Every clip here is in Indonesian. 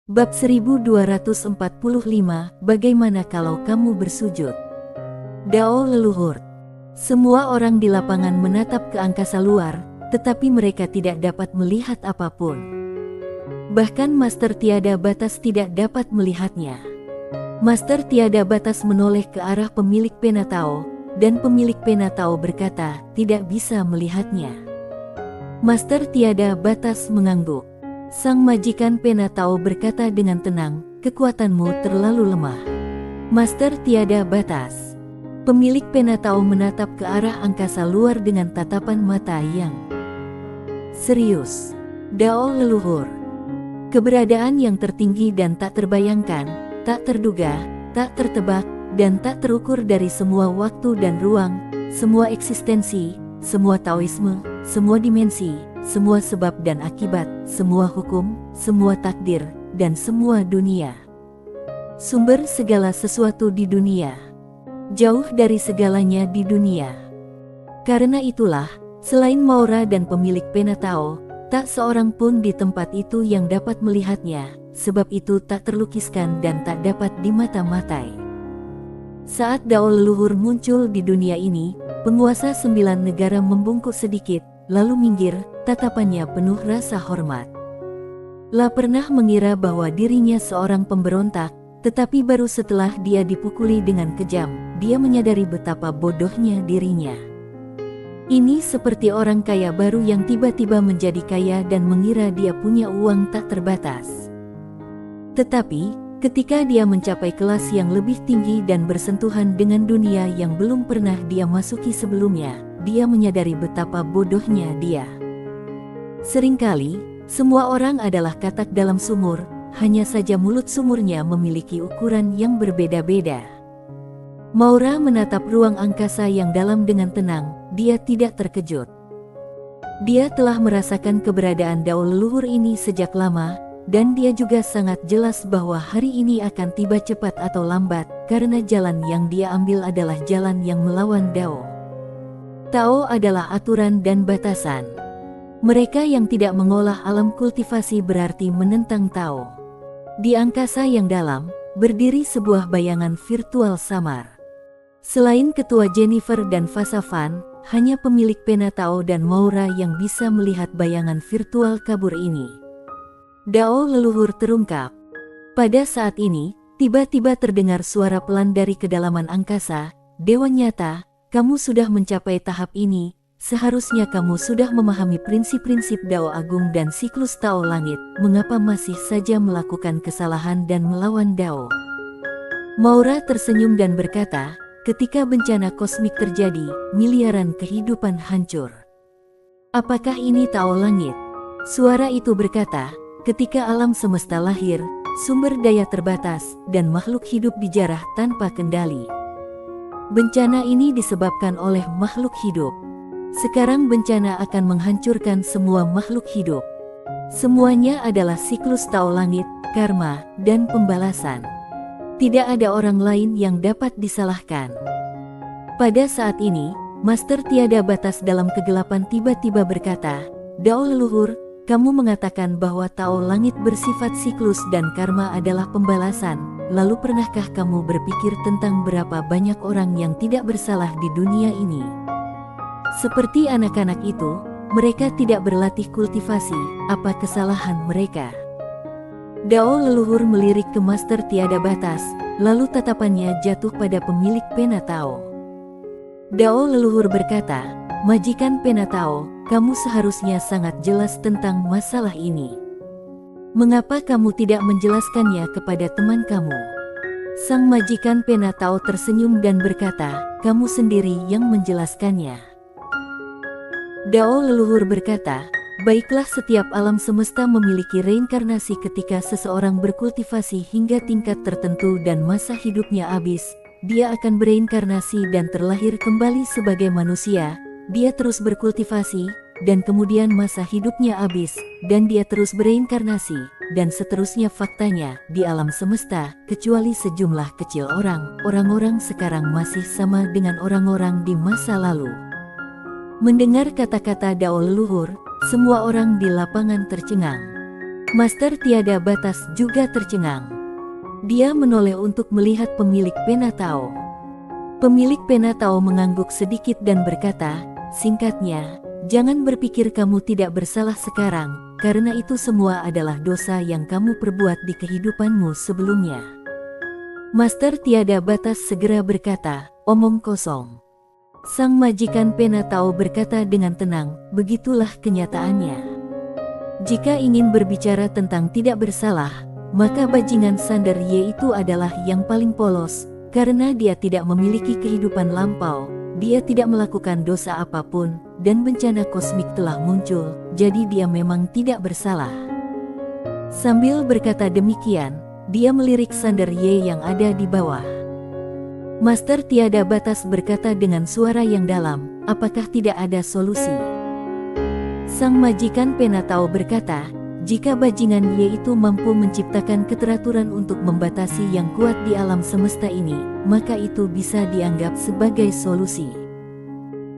Bab 1245, bagaimana kalau kamu bersujud? Dao leluhur. Semua orang di lapangan menatap ke angkasa luar, tetapi mereka tidak dapat melihat apapun. Bahkan Master Tiada Batas tidak dapat melihatnya. Master Tiada Batas menoleh ke arah pemilik pena Tao, dan pemilik pena Tao berkata, tidak bisa melihatnya. Master Tiada Batas mengangguk. Sang majikan pena Tao berkata dengan tenang, kekuatanmu terlalu lemah. Master Tiada Batas. Pemilik pena Tao menatap ke arah angkasa luar dengan tatapan mata yang serius. Dao leluhur. Keberadaan yang tertinggi dan tak terbayangkan, tak terduga, tak tertebak, dan tak terukur dari semua waktu dan ruang, semua eksistensi, semua Taoisme, semua dimensi, semua sebab dan akibat, semua hukum, semua takdir, dan semua dunia. Sumber segala sesuatu di dunia. Jauh dari segalanya di dunia. Karena itulah, selain Maura dan pemilik pena Tao, tak seorang pun di tempat itu yang dapat melihatnya, sebab itu tak terlukiskan dan tak dapat dimata-matai. Saat Dao leluhur muncul di dunia ini, penguasa 9 negara membungkuk sedikit, lalu minggir, tatapannya penuh rasa hormat. La pernah mengira bahwa dirinya seorang pemberontak, tetapi baru setelah dia dipukuli dengan kejam, dia menyadari betapa bodohnya dirinya. Ini seperti orang kaya baru yang tiba-tiba menjadi kaya dan mengira dia punya uang tak terbatas. Tetapi, ketika dia mencapai kelas yang lebih tinggi dan bersentuhan dengan dunia yang belum pernah dia masuki sebelumnya, dia menyadari betapa bodohnya dia. Seringkali, semua orang adalah katak dalam sumur, hanya saja mulut sumurnya memiliki ukuran yang berbeda-beda. Maura menatap ruang angkasa yang dalam dengan tenang, dia tidak terkejut. Dia telah merasakan keberadaan Dao leluhur ini sejak lama, dan dia juga sangat jelas bahwa hari ini akan tiba cepat atau lambat, karena jalan yang dia ambil adalah jalan yang melawan Dao. Tao adalah aturan dan batasan. Mereka yang tidak mengolah alam kultivasi berarti menentang Tao. Di angkasa yang dalam, berdiri sebuah bayangan virtual samar. Selain ketua Jennifer dan Fasavan, hanya pemilik pena Tao dan Maura yang bisa melihat bayangan virtual kabur ini. Dao leluhur terungkap. Pada saat ini, tiba-tiba terdengar suara pelan dari kedalaman angkasa, Dewa Nyata, kamu sudah mencapai tahap ini. Seharusnya kamu sudah memahami prinsip-prinsip Dao Agung dan siklus Tao Langit, mengapa masih saja melakukan kesalahan dan melawan Dao? Maura tersenyum dan berkata, ketika bencana kosmik terjadi, miliaran kehidupan hancur. Apakah ini Tao Langit? Suara itu berkata, ketika alam semesta lahir, sumber daya terbatas, dan makhluk hidup dijarah tanpa kendali. Bencana ini disebabkan oleh makhluk hidup. Sekarang bencana akan menghancurkan semua makhluk hidup. Semuanya adalah siklus Tao Langit, karma, dan pembalasan. Tidak ada orang lain yang dapat disalahkan. Pada saat ini, Master Tiada Batas dalam kegelapan tiba-tiba berkata, Dao leluhur, kamu mengatakan bahwa Tao Langit bersifat siklus dan karma adalah pembalasan. Lalu pernahkah kamu berpikir tentang berapa banyak orang yang tidak bersalah di dunia ini? Seperti anak-anak itu, mereka tidak berlatih kultivasi, apa kesalahan mereka? Dao leluhur melirik ke Master Tiada Batas, lalu tatapannya jatuh pada pemilik pena Tao. Dao leluhur berkata, majikan pena Tao, kamu seharusnya sangat jelas tentang masalah ini. Mengapa kamu tidak menjelaskannya kepada teman kamu? Sang majikan pena Tao tersenyum dan berkata, kamu sendiri yang menjelaskannya. Dao leluhur berkata, baiklah, setiap alam semesta memiliki reinkarnasi ketika seseorang berkultivasi hingga tingkat tertentu dan masa hidupnya habis, dia akan bereinkarnasi dan terlahir kembali sebagai manusia, dia terus berkultivasi, dan kemudian masa hidupnya habis, dan dia terus bereinkarnasi, dan seterusnya. Faktanya, di alam semesta, kecuali sejumlah kecil orang-orang sekarang masih sama dengan orang-orang di masa lalu. Mendengar kata-kata Dao leluhur, semua orang di lapangan tercengang. Master Tiada Batas juga tercengang. Dia menoleh untuk melihat pemilik pena Tao. Pemilik pena Tao mengangguk sedikit dan berkata, singkatnya, jangan berpikir kamu tidak bersalah sekarang, karena itu semua adalah dosa yang kamu perbuat di kehidupanmu sebelumnya. Master Tiada Batas segera berkata, omong kosong. Sang majikan pena Tao berkata dengan tenang, begitulah kenyataannya. Jika ingin berbicara tentang tidak bersalah, maka bajingan Sander Ye itu adalah yang paling polos, karena dia tidak memiliki kehidupan lampau, dia tidak melakukan dosa apapun, dan bencana kosmik telah muncul, jadi dia memang tidak bersalah. Sambil berkata demikian, dia melirik Sander Ye yang ada di bawah. Master Tiada Batas berkata dengan suara yang dalam, apakah tidak ada solusi? Sang majikan pena Tao berkata, jika bajingan Ye itu mampu menciptakan keteraturan untuk membatasi yang kuat di alam semesta ini, maka itu bisa dianggap sebagai solusi.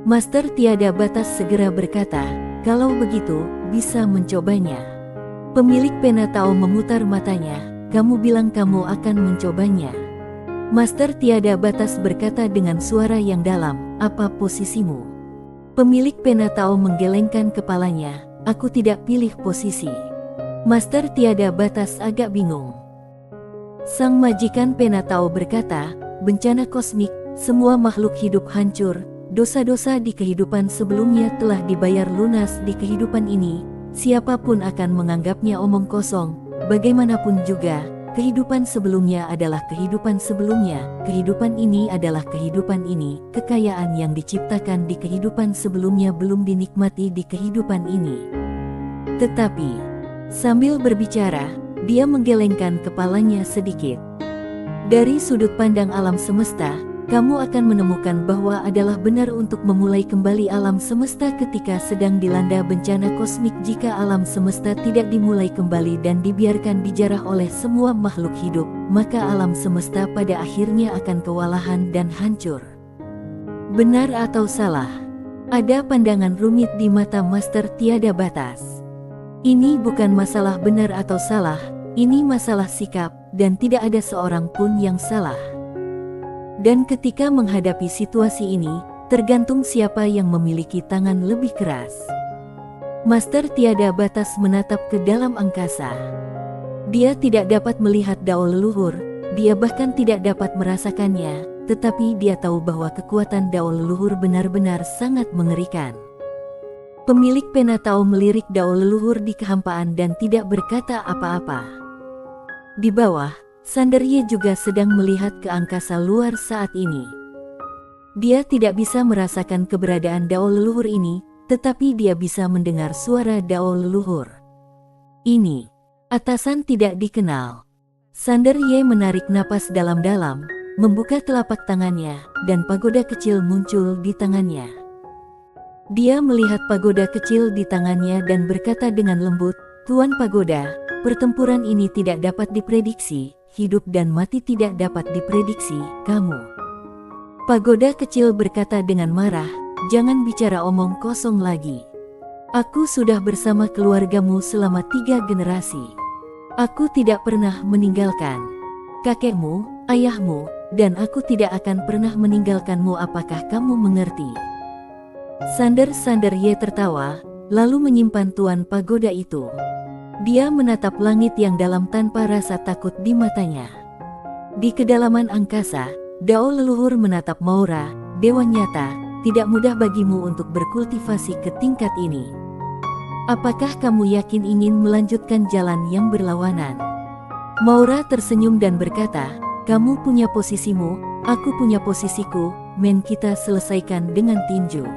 Master Tiada Batas segera berkata, kalau begitu, bisa mencobanya. Pemilik pena Tao memutar matanya, kamu bilang kamu akan mencobanya. Master Tiada Batas berkata dengan suara yang dalam, apa posisimu? Pemilik pena Tao menggelengkan kepalanya, aku tidak pilih posisi. Master Tiada Batas agak bingung. Sang majikan pena Tao berkata, bencana kosmik, semua makhluk hidup hancur, dosa-dosa di kehidupan sebelumnya telah dibayar lunas di kehidupan ini, siapapun akan menganggapnya omong kosong, bagaimanapun juga. Kehidupan sebelumnya adalah kehidupan sebelumnya, kehidupan ini adalah kehidupan ini, kekayaan yang diciptakan di kehidupan sebelumnya belum dinikmati di kehidupan ini. Tetapi, sambil berbicara, dia menggelengkan kepalanya sedikit. Dari sudut pandang alam semesta, kamu akan menemukan bahwa adalah benar untuk memulai kembali alam semesta ketika sedang dilanda bencana kosmik. Jika alam semesta tidak dimulai kembali dan dibiarkan dijarah oleh semua makhluk hidup, maka alam semesta pada akhirnya akan kewalahan dan hancur. Benar atau salah? Ada pandangan rumit di mata Master Tiada Batas. Ini bukan masalah benar atau salah, ini masalah sikap, dan tidak ada seorang pun yang salah. Dan ketika menghadapi situasi ini, tergantung siapa yang memiliki tangan lebih keras. Master Tiada Batas menatap ke dalam angkasa. Dia tidak dapat melihat dao leluhur, dia bahkan tidak dapat merasakannya, tetapi dia tahu bahwa kekuatan dao leluhur benar-benar sangat mengerikan. Pemilik pena Tao melirik dao leluhur di kehampaan dan tidak berkata apa-apa. Di bawah, Sander Ye juga sedang melihat ke angkasa luar saat ini. Dia tidak bisa merasakan keberadaan dao leluhur ini, tetapi dia bisa mendengar suara dao leluhur. Ini, atasan tidak dikenal. Sander Ye menarik napas dalam-dalam, membuka telapak tangannya, dan pagoda kecil muncul di tangannya. Dia melihat pagoda kecil di tangannya dan berkata dengan lembut, Tuan Pagoda, pertempuran ini tidak dapat diprediksi. Hidup dan mati tidak dapat diprediksi, kamu. Pagoda kecil berkata dengan marah, jangan bicara omong kosong lagi. Aku sudah bersama keluargamu selama 3 generasi. Aku tidak pernah meninggalkan kakekmu, ayahmu, dan aku tidak akan pernah meninggalkanmu. Apakah kamu mengerti? Sander Ye tertawa, lalu menyimpan Tuan Pagoda itu. Dia menatap langit yang dalam tanpa rasa takut di matanya. Di kedalaman angkasa, dao leluhur menatap Maura, dewa nyata, tidak mudah bagimu untuk berkultivasi ke tingkat ini. Apakah kamu yakin ingin melanjutkan jalan yang berlawanan? Maura tersenyum dan berkata, kamu punya posisimu, aku punya posisiku, men kita selesaikan dengan tinju.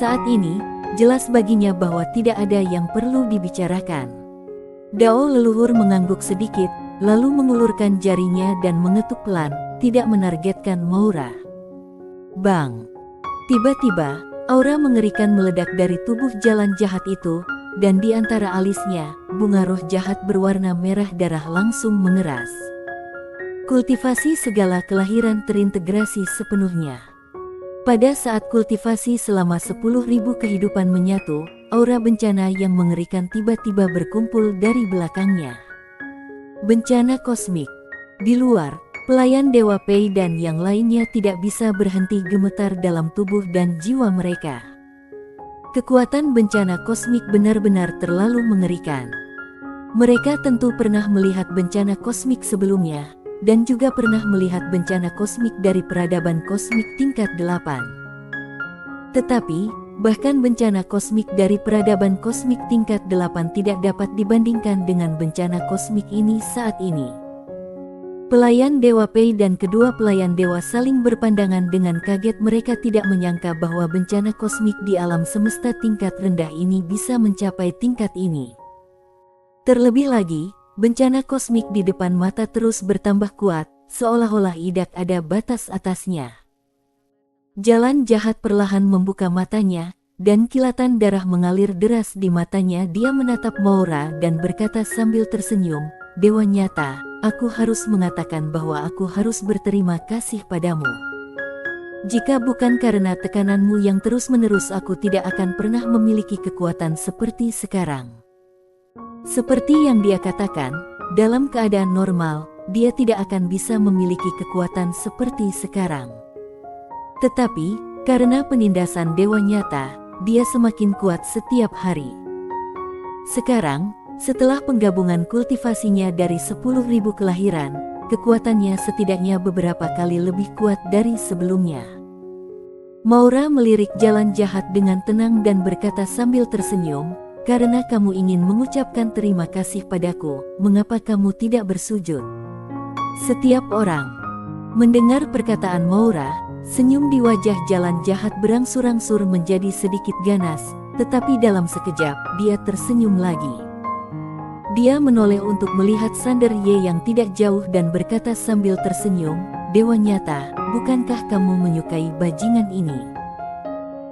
Saat ini, jelas baginya bahwa tidak ada yang perlu dibicarakan. Dao leluhur mengangguk sedikit, lalu mengulurkan jarinya dan mengetuk pelan, tidak menargetkan Maura. Bang! Tiba-tiba, aura mengerikan meledak dari tubuh jalan jahat itu, dan di antara alisnya, bunga roh jahat berwarna merah darah langsung mengeras. Kultivasi segala kelahiran terintegrasi sepenuhnya. Pada saat kultivasi selama 10.000 kehidupan menyatu, aura bencana yang mengerikan tiba-tiba berkumpul dari belakangnya. Bencana kosmik. Di luar, pelayan Dewa Pei dan yang lainnya tidak bisa berhenti gemetar dalam tubuh dan jiwa mereka. Kekuatan bencana kosmik benar-benar terlalu mengerikan. Mereka tentu pernah melihat bencana kosmik sebelumnya, dan juga pernah melihat bencana kosmik dari peradaban kosmik tingkat 8. Tetapi, bahkan bencana kosmik dari peradaban kosmik tingkat 8 tidak dapat dibandingkan dengan bencana kosmik ini saat ini. Pelayan Dewa Pei dan kedua pelayan dewa saling berpandangan dengan kaget. Mereka tidak menyangka bahwa bencana kosmik di alam semesta tingkat rendah ini bisa mencapai tingkat ini. Terlebih lagi, bencana kosmik di depan mata terus bertambah kuat, seolah-olah tidak ada batas atasnya. Jalan jahat perlahan membuka matanya, dan kilatan darah mengalir deras di matanya. Dia menatap Maura dan berkata sambil tersenyum, "Dewa nyata, aku harus mengatakan bahwa aku harus berterima kasih padamu. Jika bukan karena tekananmu yang terus-menerus, aku tidak akan pernah memiliki kekuatan seperti sekarang." Seperti yang dia katakan, dalam keadaan normal, dia tidak akan bisa memiliki kekuatan seperti sekarang. Tetapi, karena penindasan dewa nyata, dia semakin kuat setiap hari. Sekarang, setelah penggabungan kultivasinya dari 10.000 kelahiran, kekuatannya setidaknya beberapa kali lebih kuat dari sebelumnya. Maura melirik jalan jahat dengan tenang dan berkata sambil tersenyum, "Karena kamu ingin mengucapkan terima kasih padaku, mengapa kamu tidak bersujud?" Setiap orang mendengar perkataan Maura, senyum di wajah jalan jahat berangsur-angsur menjadi sedikit ganas, tetapi dalam sekejap, dia tersenyum lagi. Dia menoleh untuk melihat Sander Ye yang tidak jauh dan berkata sambil tersenyum, "Dewa nyata, bukankah kamu menyukai bajingan ini?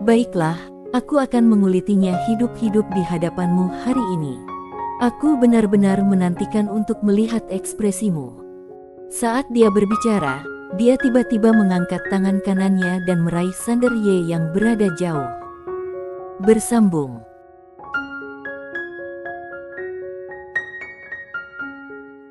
Baiklah, aku akan mengulitinya hidup-hidup di hadapanmu hari ini. Aku benar-benar menantikan untuk melihat ekspresimu." Saat dia berbicara, dia tiba-tiba mengangkat tangan kanannya dan meraih Sander Ye yang berada jauh. Bersambung.